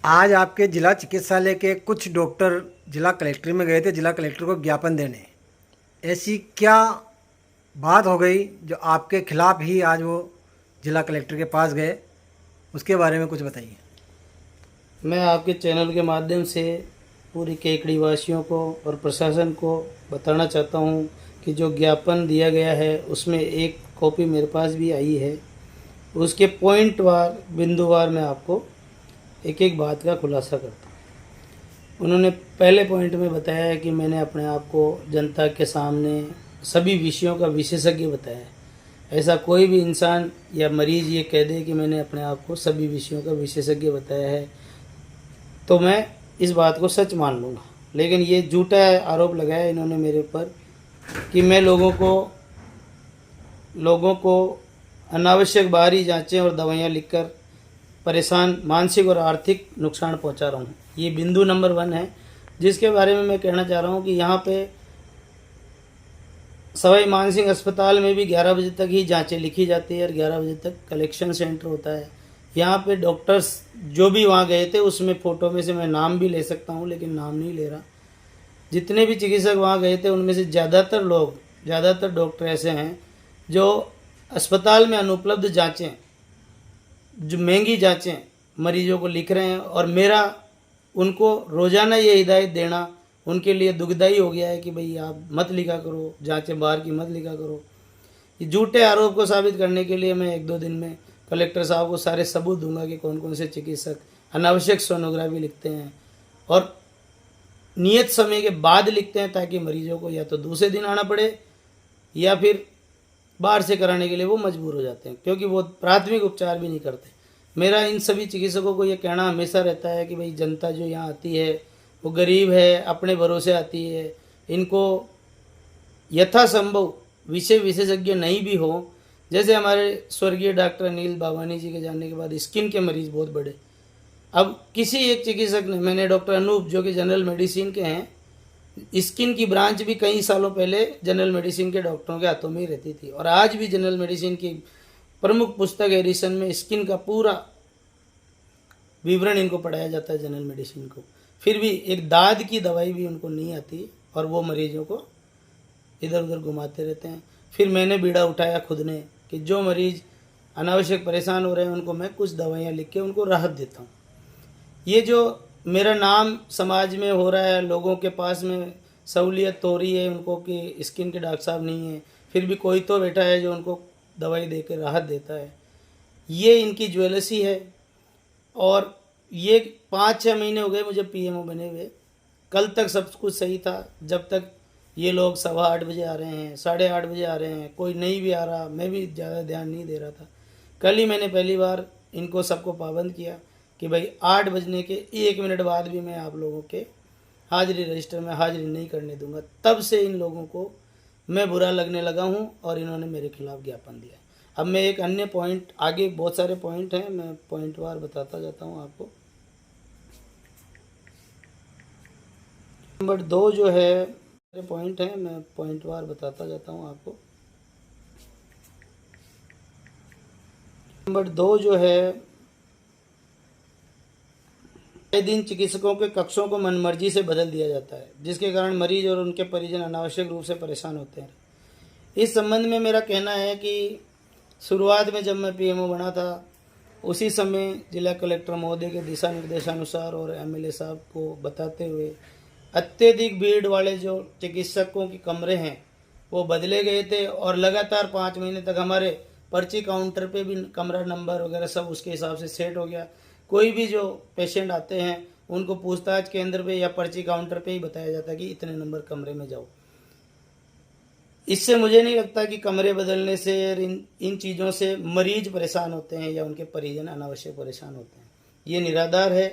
आज आपके जिला चिकित्सालय के कुछ डॉक्टर जिला कलेक्टर में गए थे जिला कलेक्टर को ज्ञापन देने। ऐसी क्या बात हो गई जो आपके खिलाफ ही आज वो जिला कलेक्टर के पास गए, उसके बारे में कुछ बताइए। मैं आपके चैनल के माध्यम से पूरी केकड़ी वासियों को और प्रशासन को बताना चाहता हूं कि जो ज्ञापन दिया गया है उसमें एक कॉपी मेरे पास भी आई है। उसके पॉइंट वार बिंदुवार मैं आपको एक एक बात का खुलासा करता हूं। उन्होंने पहले पॉइंट में बताया है कि मैंने अपने आप को जनता के सामने सभी विषयों का विशेषज्ञ बताया है। ऐसा कोई भी इंसान या मरीज ये कह दे कि मैंने अपने आप को सभी विषयों का विशेषज्ञ बताया है तो मैं इस बात को सच मान लूँगा। लेकिन ये झूठा आरोप लगाया इन्होंने मेरे ऊपर कि मैं लोगों को अनावश्यक बाहरी जांचें और दवाइयाँ लिखकर परेशान मानसिक और आर्थिक नुकसान पहुंचा रहा हूँ। ये बिंदु नंबर 1 है जिसके बारे में मैं कहना चाह रहा हूँ कि यहाँ पे सवाई मानसिंह अस्पताल में भी 11 बजे तक ही जांचें लिखी जाती है और 11 बजे तक कलेक्शन सेंटर होता है। यहाँ पे डॉक्टर्स जो भी वहाँ गए थे उसमें फ़ोटो में से मैं नाम भी ले सकता हूँ लेकिन नाम नहीं ले रहा। जितने भी चिकित्सक वहाँ गए थे उनमें से ज़्यादातर डॉक्टर ऐसे हैं जो अस्पताल में अनुपलब्ध जांचें, जो महंगी जांचें मरीजों को लिख रहे हैं और मेरा उनको रोज़ाना ये हिदायत देना उनके लिए दुखदाई हो गया है कि भाई आप मत लिखा करो, जांचें बाहर की मत लिखा करो। ये झूठे आरोप को साबित करने के लिए मैं 1-2 दिन में कलेक्टर साहब को सारे सबूत दूंगा कि कौन कौन से चिकित्सक अनावश्यक सोनोग्राफी लिखते हैं और नियत समय के बाद लिखते हैं ताकि मरीजों को या तो दूसरे दिन आना पड़े या फिर बाहर से कराने के लिए वो मजबूर हो जाते हैं, क्योंकि वो प्राथमिक उपचार भी नहीं करते। मेरा इन सभी चिकित्सकों को ये कहना हमेशा रहता है कि भाई जनता जो यहाँ आती है वो गरीब है, अपने भरोसे आती है, इनको यथासंभव विषय विशेषज्ञ नहीं भी हो। जैसे हमारे स्वर्गीय डॉक्टर अनिल बाबानी जी के जाने के बाद स्किन के मरीज बहुत बढ़े। अब किसी एक चिकित्सक ने, मैंने डॉक्टर अनूप जो कि जनरल मेडिसिन के हैं, स्किन की ब्रांच भी कई सालों पहले जनरल मेडिसिन के डॉक्टरों के हाथों में ही रहती थी और आज भी जनरल मेडिसिन की प्रमुख पुस्तक एडिशन में स्किन का पूरा विवरण इनको पढ़ाया जाता है जनरल मेडिसिन को। फिर भी एक दाद की दवाई भी उनको नहीं आती और वो मरीजों को इधर उधर घुमाते रहते हैं। फिर मैंने बीड़ा उठाया खुद ने कि जो मरीज अनावश्यक परेशान हो रहे हैं उनको मैं कुछ दवाइयाँ लिख के उनको राहत देता हूँ। ये जो मेरा नाम समाज में हो रहा है, लोगों के पास में सहूलियत हो रही है उनको कि स्किन के डॉक्टर साहब नहीं है, फिर भी कोई तो बैठा है जो उनको दवाई दे के राहत देता है, ये इनकी ज्वेलसी है। और ये 5-6 महीने हो गए मुझे पीएमओ बने हुए। कल तक सब कुछ सही था जब तक ये लोग 8:15 बजे आ रहे हैं, 8:30 बजे आ रहे हैं, कोई नहीं भी आ रहा, मैं भी ज़्यादा ध्यान नहीं दे रहा था। कल ही मैंने पहली बार इनको सबको पाबंद किया कि भाई 8 बजने के 1 मिनट बाद भी मैं आप लोगों के हाजिरी रजिस्टर में हाजिरी नहीं करने दूंगा। तब से इन लोगों को मैं बुरा लगने लगा हूं और इन्होंने मेरे खिलाफ ज्ञापन दिया। अब मैं एक अन्य पॉइंट, आगे बहुत सारे पॉइंट हैं, मैं पॉइंट वार बताता जाता हूं आपको। नंबर 2 जो है पॉइंट है, मैं पॉइंट वार बताता जाता हूं आपको। नंबर 2 जो है, दिन चिकित्सकों के कक्षों को मनमर्जी से बदल दिया जाता है जिसके कारण मरीज और उनके परिजन अनावश्यक रूप से परेशान होते हैं। इस संबंध में मेरा कहना है कि शुरुआत में जब मैं पीएमओ बना था उसी समय जिला कलेक्टर महोदय के दिशा निर्देशानुसार और एमएलए साहब को बताते हुए अत्यधिक भीड़ वाले जो चिकित्सकों के कमरे हैं वो बदले गए थे और लगातार 5 महीने तक हमारे पर्ची काउंटर पे भी कमरा नंबर वगैरह सब उसके हिसाब से सेट हो गया। कोई भी जो पेशेंट आते हैं उनको पूछताछ केंद्र पे या पर्ची काउंटर पे ही बताया जाता है कि इतने नंबर कमरे में जाओ। इससे मुझे नहीं लगता कि कमरे बदलने से इन चीज़ों से मरीज परेशान होते हैं या उनके परिजन अनावश्यक परेशान होते हैं, ये निराधार है।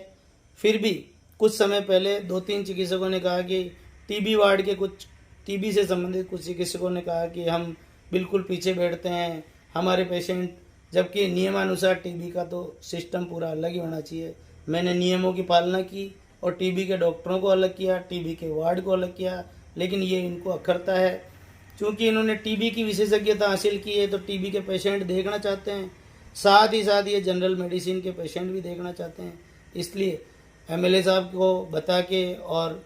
फिर भी कुछ समय पहले 2-3 चिकित्सकों ने कहा कि टीबी वार्ड के कुछ टीबी से संबंधित कुछ चिकित्सकों ने कहा कि हम बिल्कुल पीछे बैठते हैं हमारे पेशेंट, जबकि नियमानुसार टीबी का तो सिस्टम पूरा अलग ही होना चाहिए। मैंने नियमों की पालना की और टीबी के डॉक्टरों को अलग किया, टीबी के वार्ड को अलग किया, लेकिन ये इनको अखरता है। क्योंकि इन्होंने टीबी की विशेषज्ञता हासिल की है तो टीबी के पेशेंट देखना चाहते हैं, साथ ही साथ ये जनरल मेडिसिन के पेशेंट भी देखना चाहते हैं। इसलिए एमएलए साहब को बता के और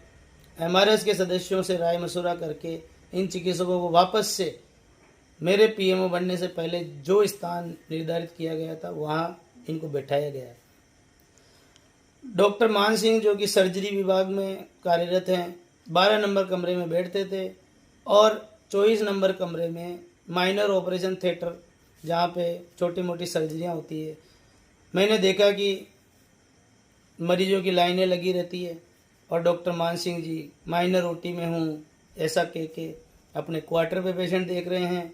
एमआरएस के सदस्यों से राय मशुरा करके इन चिकित्सकों को वापस से मेरे पीएमओ बनने से पहले जो स्थान निर्धारित किया गया था वहाँ इनको बैठाया गया है। डॉक्टर मान सिंह जो कि सर्जरी विभाग में कार्यरत हैं, 12 नंबर कमरे में बैठते थे और 24 नंबर कमरे में माइनर ऑपरेशन थिएटर जहाँ पे छोटी मोटी सर्जरियाँ होती है। मैंने देखा कि मरीजों की लाइनें लगी रहती है और डॉक्टर मान सिंह जी माइनर ओटी में हूँ ऐसा कह के अपने क्वार्टर पे पेशेंट देख रहे हैं,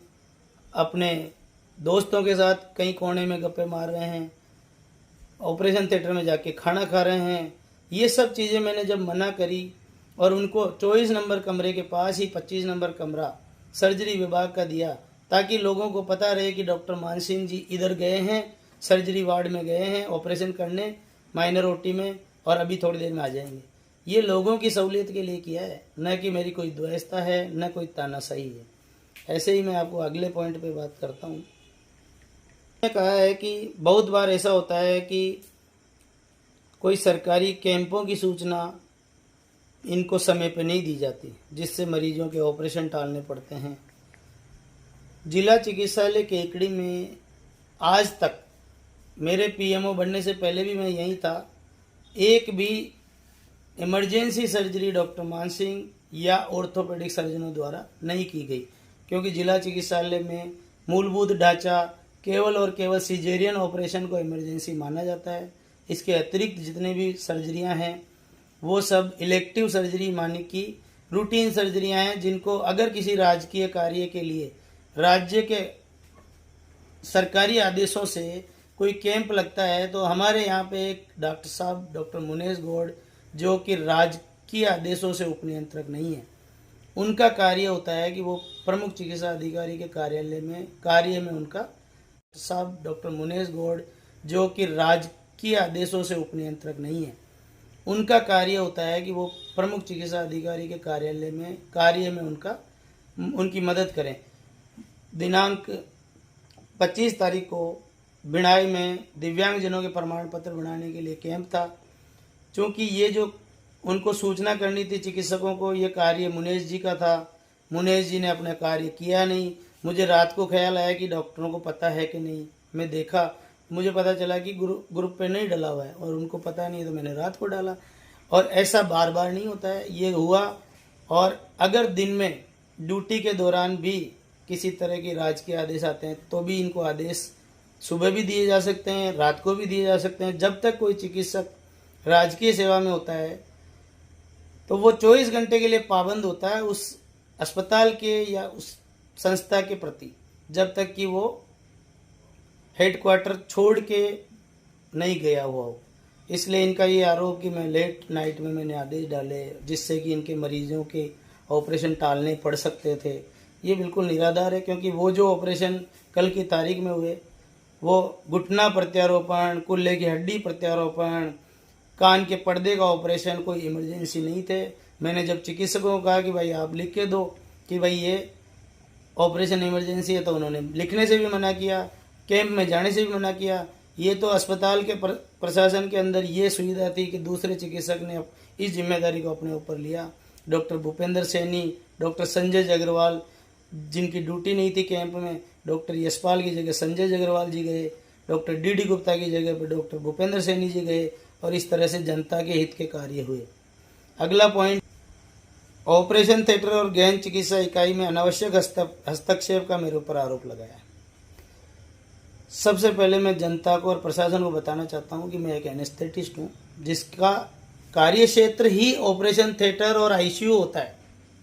अपने दोस्तों के साथ कहीं कोने में गप्पे मार रहे हैं, ऑपरेशन थिएटर में जाके खाना खा रहे हैं। ये सब चीज़ें मैंने जब मना करी और उनको 24 नंबर कमरे के पास ही 25 नंबर कमरा सर्जरी विभाग का दिया ताकि लोगों को पता रहे कि डॉक्टर मान सिंह जी इधर गए हैं, सर्जरी वार्ड में गए हैं ऑपरेशन करने माइनर ओटी में और अभी थोड़ी देर में आ जाएंगे। ये लोगों की सहूलियत के लिए किया है, न कि मेरी कोई द्वैषता है न कोई तानाशाही है। ऐसे ही मैं आपको अगले पॉइंट पे बात करता हूँ। मैंने कहा है कि बहुत बार ऐसा होता है कि कोई सरकारी कैंपों की सूचना इनको समय पे नहीं दी जाती, जिससे मरीजों के ऑपरेशन टालने पड़ते हैं। जिला चिकित्सालय केकड़ी में आज तक मेरे पीएमओ बनने से पहले भी मैं यहीं था, एक भी इमरजेंसी सर्जरी डॉक्टर मान सिंह या ऑर्थोपेडिक सर्जनों द्वारा नहीं की गई, क्योंकि जिला चिकित्सालय में मूलभूत ढांचा केवल और केवल सिजेरियन ऑपरेशन को इमरजेंसी माना जाता है। इसके अतिरिक्त जितने भी सर्जरियां हैं वो सब इलेक्टिव सर्जरी माने की रूटीन सर्जरियां हैं, जिनको अगर किसी राजकीय कार्य के लिए राज्य के सरकारी आदेशों से कोई कैंप लगता है तो हमारे यहाँ पे एक डॉक्टर साहब डॉक्टर मुनेश गौड़ जो कि राजकीय आदेशों से उपनियंत्रक नहीं है, उनका कार्य होता है कि वो प्रमुख चिकित्सा अधिकारी के कार्य में उनका साहब डॉक्टर मुनेश गौड़ जो कि राजकीय आदेशों से उपनियंत्रक नहीं है, उनका कार्य होता है कि वो प्रमुख चिकित्सा अधिकारी के कार्य में उनकी मदद करें। दिनांक 25 तारीख को भिणाई में दिव्यांगजनों के प्रमाण पत्र बनाने के लिए कैंप था। क्योंकि ये जो उनको सूचना करनी थी चिकित्सकों को, ये कार्य मुनेश जी का था, मुनेश जी ने अपना कार्य किया नहीं। मुझे रात को ख्याल आया कि डॉक्टरों को पता है कि नहीं, मैं देखा, मुझे पता चला कि ग्रुप पे नहीं डला हुआ है और उनको पता नहीं है, तो मैंने रात को डाला। और ऐसा बार बार नहीं होता है, ये हुआ। और अगर दिन में ड्यूटी के दौरान भी किसी तरह के राजकीय आदेश आते हैं तो भी इनको आदेश सुबह भी दिए जा सकते हैं, रात को भी दिए जा सकते हैं। जब तक कोई चिकित्सक राजकीय सेवा में होता है तो वो 24 घंटे के लिए पाबंद होता है उस अस्पताल के या उस संस्था के प्रति, जब तक कि वो हेडक्वार्टर छोड़ के नहीं गया हुआ हो। इसलिए इनका ये आरोप कि मैं लेट नाइट में मैंने आदेश डाले जिससे कि इनके मरीजों के ऑपरेशन टालने पड़ सकते थे, ये बिल्कुल निराधार है। क्योंकि वो जो ऑपरेशन कल की तारीख में हुए वो घुटना प्रत्यारोपण, कुल्ले की हड्डी प्रत्यारोपण, कान के पर्दे का ऑपरेशन कोई इमरजेंसी नहीं थे। मैंने जब चिकित्सकों को कहा कि भाई आप लिख के दो कि भाई ये ऑपरेशन इमरजेंसी है, तो उन्होंने लिखने से भी मना किया, कैंप में जाने से भी मना किया। ये तो अस्पताल के प्रशासन के अंदर ये सुविधा थी कि दूसरे चिकित्सक ने इस जिम्मेदारी को अपने ऊपर लिया। डॉक्टर भूपेंद्र सैनी, डॉक्टर संजय जगरवाल, जिनकी ड्यूटी नहीं थी कैंप में, डॉक्टर यशपाल की जगह संजय जगरवाल जी गए, डॉक्टर डी गुप्ता की जगह पर डॉक्टर भूपेंद्र सैनी जी गए और इस तरह से जनता के हित के कार्य हुए। अगला पॉइंट, ऑपरेशन थिएटर और गहन चिकित्सा इकाई में अनावश्यक हस्तक्षेप का मेरे ऊपर आरोप लगाया। सबसे पहले मैं जनता को और प्रशासन को बताना चाहता हूं कि मैं एक एनेस्थेटिस्ट हूं जिसका कार्य क्षेत्र ही ऑपरेशन थिएटर और आईसीयू होता है।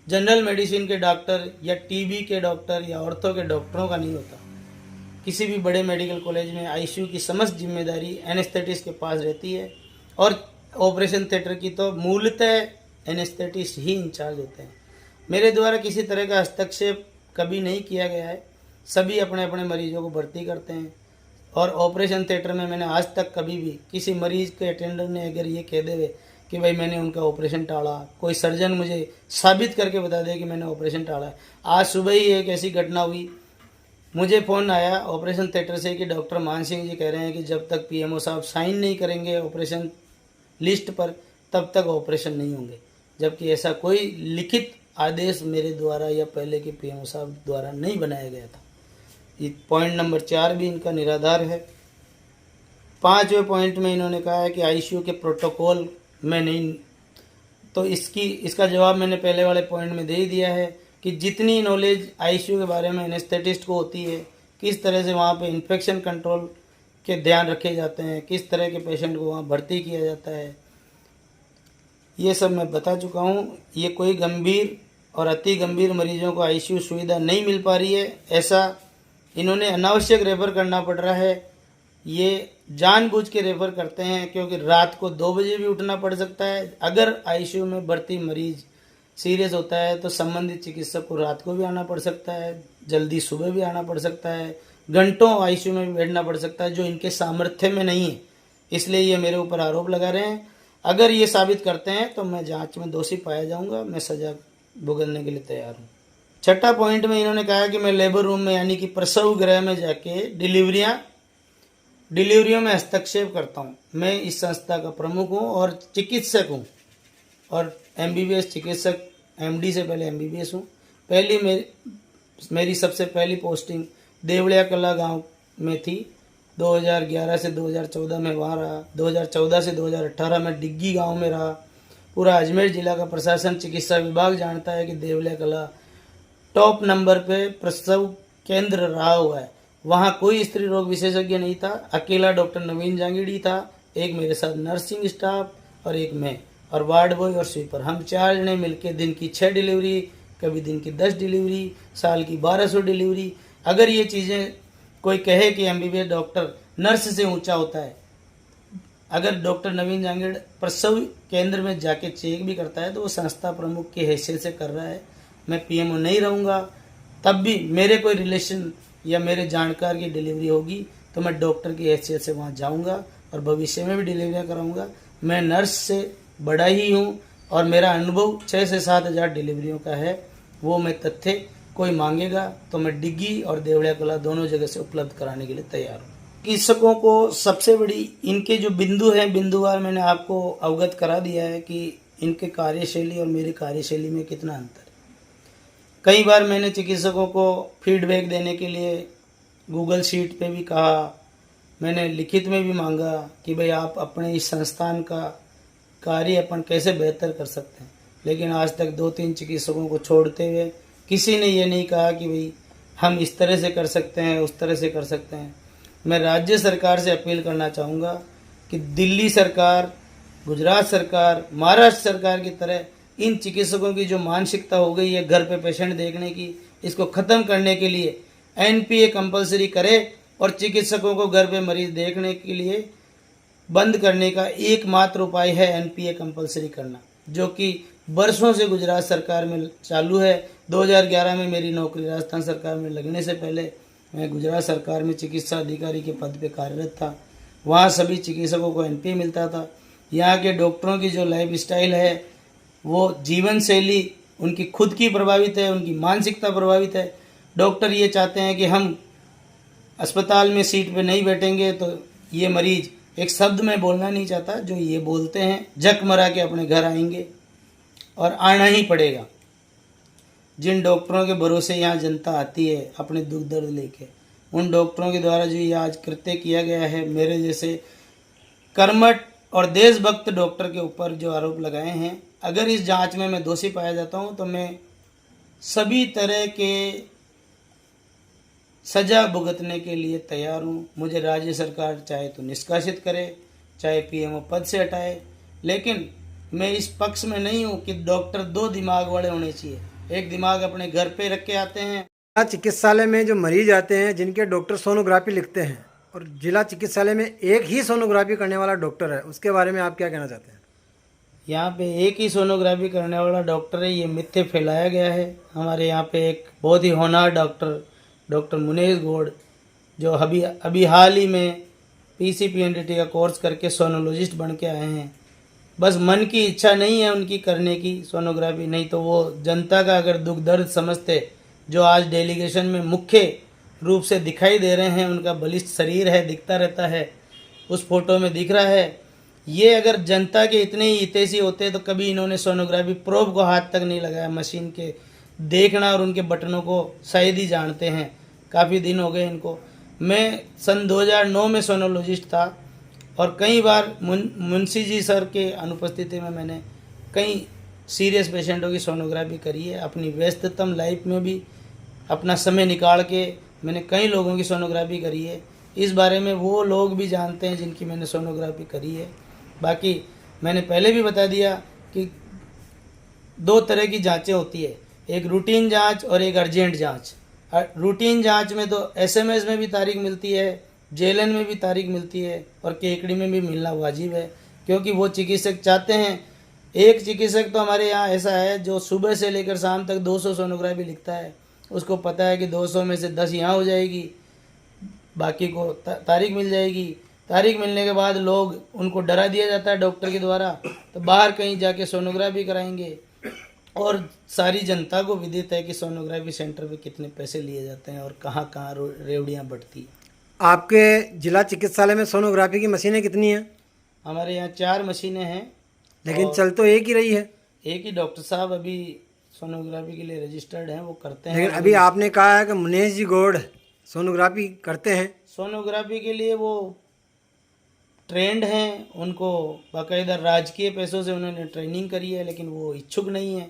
जनरल मेडिसिन के डॉक्टर या टीबी के डॉक्टर या ऑर्थो के डॉक्टरों का नहीं होता। किसी भी बड़े मेडिकल कॉलेज में आईसीयू की समस्त जिम्मेदारी एनेस्थेटिस्ट के पास रहती है और ऑपरेशन थिएटर की तो मूलतः एनेस्थेटिस्ट ही इंचार्ज होते हैं। मेरे द्वारा किसी तरह का हस्तक्षेप कभी नहीं किया गया है। सभी अपने अपने मरीजों को भर्ती करते हैं और ऑपरेशन थिएटर में मैंने आज तक कभी भी किसी मरीज के अटेंडर ने अगर ये कह देवे कि भाई मैंने उनका ऑपरेशन टाला, कोई सर्जन मुझे साबित करके बता दे कि मैंने ऑपरेशन टाला। आज सुबह ही एक ऐसी घटना हुई, मुझे फ़ोन आया ऑपरेशन थिएटर से कि डॉक्टर मान सिंह जी कह रहे हैं कि जब तक पीएमओ साहब साइन नहीं करेंगे ऑपरेशन लिस्ट पर, तब तक ऑपरेशन नहीं होंगे। जबकि ऐसा कोई लिखित आदेश मेरे द्वारा या पहले के पीएमओ साहब द्वारा नहीं बनाया गया था। ये पॉइंट नंबर 4 भी इनका निराधार है। 5वें पॉइंट में इन्होंने कहा है कि आईसीयू के प्रोटोकॉल में नहीं, तो इसका जवाब मैंने पहले वाले पॉइंट में दे ही दिया है कि जितनी नॉलेज आईसीयू के बारे में एनेस्थेटिस्ट को होती है, किस तरह से वहाँ पे इन्फेक्शन कंट्रोल के ध्यान रखे जाते हैं, किस तरह के पेशेंट को वहाँ भर्ती किया जाता है, ये सब मैं बता चुका हूँ। ये कोई गंभीर और अति गंभीर मरीजों को आईसीयू सुविधा नहीं मिल पा रही है, ऐसा इन्होंने अनावश्यक रेफर करना पड़ रहा है। ये जानबूझ के रेफर करते हैं क्योंकि रात को 2 बजे भी उठना पड़ सकता है। अगर आईसीयू में भर्ती मरीज सीरियस होता है तो संबंधित चिकित्सक को रात को भी आना पड़ सकता है, जल्दी सुबह भी आना पड़ सकता है, घंटों आईसीयू में भी बैठना पड़ सकता है, जो इनके सामर्थ्य में नहीं है। इसलिए ये मेरे ऊपर आरोप लगा रहे हैं। अगर ये साबित करते हैं तो मैं जांच में दोषी पाया जाऊंगा, मैं सजा भुगतने के लिए तैयार हूँ। 6ठा पॉइंट में इन्होंने कहा कि मैं लेबर रूम में यानी कि प्रसव गृह में जाके डिलीवरियों में हस्तक्षेप करता हूँ। मैं इस संस्था का प्रमुख हूँ और चिकित्सक हूँ और एमबीबीएस चिकित्सक, एमडी से पहले एमबीबीएस हूँ। मेरी सबसे पहली पोस्टिंग देवलिया कला गांव में थी। 2011 से 2014 में वहाँ रहा। 2014 से 2018 में डिग्गी गांव में रहा। पूरा अजमेर जिला का प्रशासन चिकित्सा विभाग जानता है कि देवलिया कला टॉप नंबर पे प्रसव केंद्र रहा हुआ है। वहाँ कोई स्त्री रोग विशेषज्ञ नहीं था, अकेला डॉक्टर नवीन जांगिड़ी था, एक मेरे साथ नर्सिंग स्टाफ और एक मैं और वार्ड बॉय और स्वीपर। हम 4 जने मिलकर दिन की 6 डिलीवरी, कभी दिन की 10 डिलीवरी, साल की 1200 डिलीवरी। अगर ये चीज़ें कोई कहे कि एमबीबीएस डॉक्टर नर्स से ऊंचा होता है, अगर डॉक्टर नवीन जांगिड़ प्रसव केंद्र में जाके चेक भी करता है तो वो संस्था प्रमुख की हैसियत से कर रहा है। मैं पीएमओ नहीं रहूँगा, तब भी मेरे कोई रिलेशन या मेरे जानकार की डिलीवरी होगी तो मैं डॉक्टर की हैसियत से वहाँ जाऊँगा और भविष्य में भी डिलीवरियाँ कराऊँगा। मैं नर्स से बड़ा ही हूँ और मेरा अनुभव 6 से 7 हज़ार डिलीवरियों का है। वो मैं तथ्य कोई मांगेगा तो मैं डिग्गी और देवलिया कला दोनों जगह से उपलब्ध कराने के लिए तैयार हूँ। चिकित्सकों को सबसे बड़ी इनके जो बिंदु हैं, बिंदुवार मैंने आपको अवगत करा दिया है कि इनके कार्यशैली और मेरी कार्यशैली में कितना अंतर है। कई बार मैंने चिकित्सकों को फीडबैक देने के लिए गूगल शीट पे भी कहा, मैंने लिखित में भी मांगा कि भाई आप अपने इस संस्थान का कार्य अपन कैसे बेहतर कर सकते हैं, लेकिन आज तक 2-3 चिकित्सकों को छोड़ते हुए किसी ने ये नहीं कहा कि भाई हम इस तरह से कर सकते हैं, उस तरह से कर सकते हैं। मैं राज्य सरकार से अपील करना चाहूँगा कि दिल्ली सरकार, गुजरात सरकार, महाराष्ट्र सरकार की तरह इन चिकित्सकों की जो मानसिकता हो गई है घर पे पेशेंट देखने की, इसको ख़त्म करने के लिए एनपीए कंपलसरी करे और चिकित्सकों को घर पे मरीज देखने के लिए बंद करने का एकमात्र उपाय है एनपीए कंपलसरी करना, जो कि वर्षों से गुजरात सरकार में चालू है। 2011 में मेरी नौकरी राजस्थान सरकार में लगने से पहले मैं गुजरात सरकार में चिकित्सा अधिकारी के पद पे कार्यरत था। वहाँ सभी चिकित्सकों को एनपीए मिलता था। यहाँ के डॉक्टरों की जो लाइफ स्टाइल है, वो जीवन शैली उनकी खुद की प्रभावित है, उनकी मानसिकता प्रभावित है। डॉक्टर ये चाहते हैं कि हम अस्पताल में सीट पे नहीं बैठेंगे तो ये मरीज एक शब्द में बोलना नहीं चाहता, जो ये बोलते हैं जक मरा के अपने घर आएंगे और आना ही पड़ेगा। जिन डॉक्टरों के भरोसे यहाँ जनता आती है अपने दुख दर्द लेके, उन डॉक्टरों के द्वारा जो ये आज कृत्य किया गया है, मेरे जैसे कर्मठ और देशभक्त डॉक्टर के ऊपर जो आरोप लगाए हैं, अगर इस जांच में मैं दोषी पाया जाता हूं तो मैं सभी तरह के सजा भुगतने के लिए तैयार हूं। मुझे राज्य सरकार चाहे तो निष्कासित करे, चाहे पीएमओ पद से हटाए, लेकिन मैं इस पक्ष में नहीं हूं कि डॉक्टर 2 दिमाग वाले होने चाहिए। एक दिमाग अपने घर पे रख के आते हैं। चिकित्सालय में जो मरीज आते हैं जिनके डॉक्टर सोनोग्राफी लिखते हैं और जिला चिकित्सालय में एक ही सोनोग्राफी करने वाला डॉक्टर है, उसके बारे में आप क्या कहना चाहते हैं? यहाँ पे एक ही सोनोग्राफी करने वाला डॉक्टर है, ये मिथ्य फैलाया गया है। हमारे यहाँ पे एक बहुत ही होनहार डॉक्टर मुनेश गौड़, जो अभी हाल ही में पीसीपीएनडीटी का कोर्स करके सोनोलॉजिस्ट बन के आए हैं। बस मन की इच्छा नहीं है उनकी करने की सोनोग्राफी, नहीं तो वो जनता का अगर दुख दर्द समझते, जो आज डेलीगेशन में मुख्य रूप से दिखाई दे रहे हैं, उनका बलिष्ठ शरीर है, दिखता रहता है, उस फोटो में दिख रहा है। ये अगर जनता के इतने ही हितैषी होते तो कभी इन्होंने सोनोग्राफी प्रोब को हाथ तक नहीं लगाया। मशीन के देखना और उनके बटनों को शायद ही जानते हैं। काफ़ी दिन हो गए इनको। मैं सन 2009 में सोनोलॉजिस्ट था और कई बार मुंशी जी सर के अनुपस्थिति में मैंने कई सीरियस पेशेंटों की सोनोग्राफी करी है। अपनी व्यस्ततम लाइफ में भी अपना समय निकाल के मैंने कई लोगों की सोनोग्राफी करी है। इस बारे में वो लोग भी जानते हैं जिनकी मैंने सोनोग्राफी करी है। बाकी मैंने पहले भी बता दिया कि 2 तरह की जांचें होती है, एक रूटीन जांच और एक अर्जेंट जांच। रूटीन जांच में तो एसएमएस में भी तारीख मिलती है, जेएलएन में भी तारीख मिलती है और केकड़ी में भी मिलना वाजिब है, क्योंकि वो चिकित्सक चाहते हैं। एक चिकित्सक तो हमारे यहाँ ऐसा है जो सुबह से लेकर शाम तक 200 सोनोग्राफी लिखता है। उसको पता है कि 200 में से 10 यहाँ हो जाएगी, बाकी को तारीख मिल जाएगी। तारीख मिलने के बाद लोग उनको डरा दिया जाता है डॉक्टर के द्वारा, तो बाहर कहीं जाके सोनोग्राफी कराएंगे। और सारी जनता को विदित है कि सोनोग्राफी सेंटर पे कितने पैसे लिए जाते हैं और कहाँ कहाँ रेवड़ियाँ बढ़ती हैं। आपके जिला चिकित्सालय में सोनोग्राफी की मशीनें कितनी हैं? हमारे यहाँ 4 मशीनें हैं, लेकिन चल तो एक ही रही है। एक ही डॉक्टर साहब अभी सोनोग्राफी के लिए रजिस्टर्ड हैं, वो करते हैं। लेकिन अभी आपने कहा है कि मुनेश जी गौड़ सोनोग्राफी करते हैं। सोनोग्राफी के लिए वो ट्रेंड हैं, उनको बाकायदा राजकीय पैसों से उन्होंने ट्रेनिंग करी है, लेकिन वो इच्छुक नहीं है।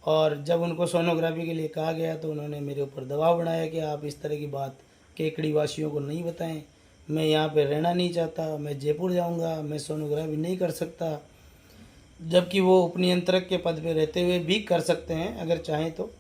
और जब उनको सोनोग्राफी के लिए कहा गया तो उन्होंने मेरे ऊपर दबाव बनाया कि आप इस तरह की बात केकड़ी वासियों को नहीं बताएं। मैं यहाँ पे रहना नहीं चाहता, मैं जयपुर जाऊँगा, मैं सोनोग्राफी नहीं कर सकता। जबकि वो उपनियंत्रक के पद पे रहते हुए भी कर सकते हैं अगर चाहें तो।